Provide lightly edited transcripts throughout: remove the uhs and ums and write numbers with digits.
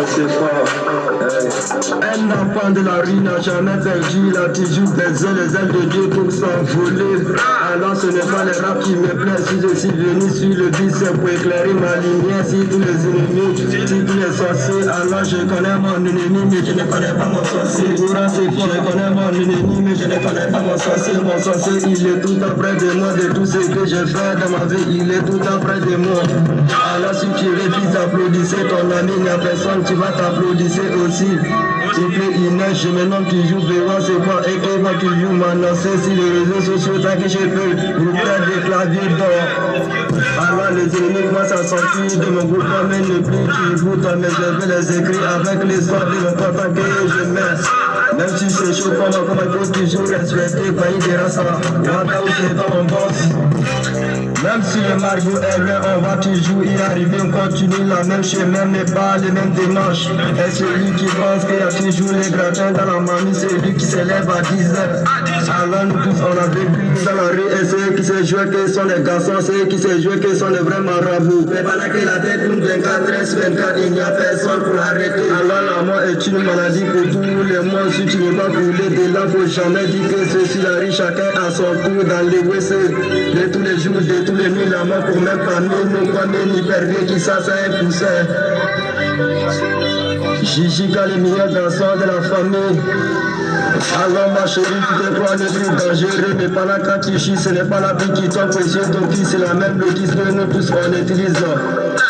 C'est fort. Un enfant de la rue n'a jamais perdu, il a toujours baisé les ailes de Dieu pour s'envoler. Alors ce n'est pas les rap qui me plaisent, si je suis venu sur le beat c'est pour éclairer ma lumière. Si tous les ennemis, si tous les sorciers, alors je connais mon ennemi mais je ne connais pas mon sorcier. Je connais mon ennemi mais je ne connais pas mon sorcier. Mon sorcier il est tout près de moi, de tout ce que j'ai fait dans ma vie, il est tout près de moi. Alors si tu refuses d'applaudisser ton ami, il n'y a personne qui va t'applaudir aussi. S'il te plaît, Inès, je me nomme toujours Béwan, c'est quoi? Et qu'il va toujours m'annoncer sur les réseaux sociaux tant que je peux. Vous faites des claviers d'or. Alors les ennemis commencent à sortir de mon groupe, mais ne plus qui vous mais je vais les écrire avec les sorts de mon content que je mets. Même si c'est chaud pour moi, comme il faut toujours respecter, failli des races, là où c'est dans mon boss. Même si le margot est loin, on va toujours y arriver, on continue la même chemin, mais pas les mêmes démarches. Et celui qui pense qu'il y a toujours les gratins dans la mamie, c'est lui qui s'élève à 10 heures. Alors nous tous on a vécu dans la rue, et ceux qui se jouent que sont les garçons, ceux qui se jouent que sont les vrais marabouts. Mais pendant que la tête nous 24, 13, 24, il n'y a personne pour l'arrêter. Alors la mort est une maladie pour tous les mois, si tu ne veux pas couler de là, faut jamais dire que ceci la rue, chacun a son tour dans les WC. De tous les jours, de tous les nuits, la mort pour même pas nous, quoi, ni pervers qui ça, c'est un poussin. Jijika, le meilleur danseur de la famille. Alors ma chérie, tu te crois le plus dangereux, mais pendant quand tu chies, ce n'est pas la vie qui tombe précieux, ton qui c'est la même bêtise que nous tous on utilise.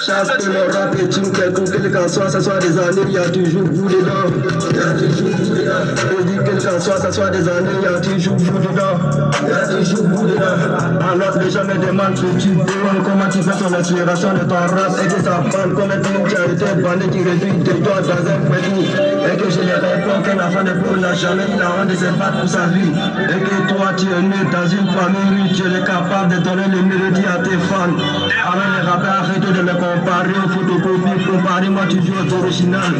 Chasse que le rap est une quelconque, quel qu'en soit, ça soit des années, il y a toujours vous dedans. Il y a toujours vous dedans. Je dis quel qu'en soit, ça soit des années, il y a toujours vous dedans. Il y a toujours vous dedans. Alors les gens me demandent que tu demandes comment tu fais ton inspiration de ton rap et que ça prend comme une charité bandée qui réduit de toi dans un petit. Et que je les réponds qu'un enfant de pauvre n'a jamais eu la honte de se battre pour sa vie. Et que toi tu es né dans une famille riche, tu es capable de donner les mélodies à tes fans. Alors les rappeurs arrêtez de me comparer aux photocopies, comparez-moi toujours aux originales.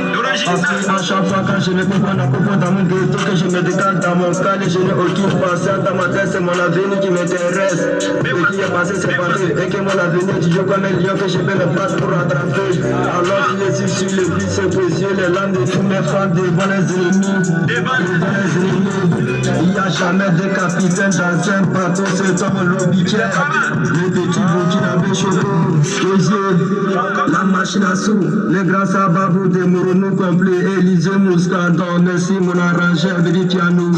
Parce qu'à chaque fois quand je me comprends à propos dans mon ghetto, que je me décale dans mon cas, je n'ai aucune patience dans ma tête, c'est mon avenir qui m'intéresse. Et qui est passé, c'est passé. Et que mon avenir toujours comme un lion que je vais me battre pour rattraper. Alors qu'il est sur le but, c'est précieux, les langues de tous mes fans devant les ennemis. Il n'y a jamais de capitaine dans un bateau, c'est comme l'obitière. Les petits Burkinabé Choco, la machine à sous, les grands sababous des Moronou complets, Élysée Mouscadon, merci mon arrangeur, Verifiano.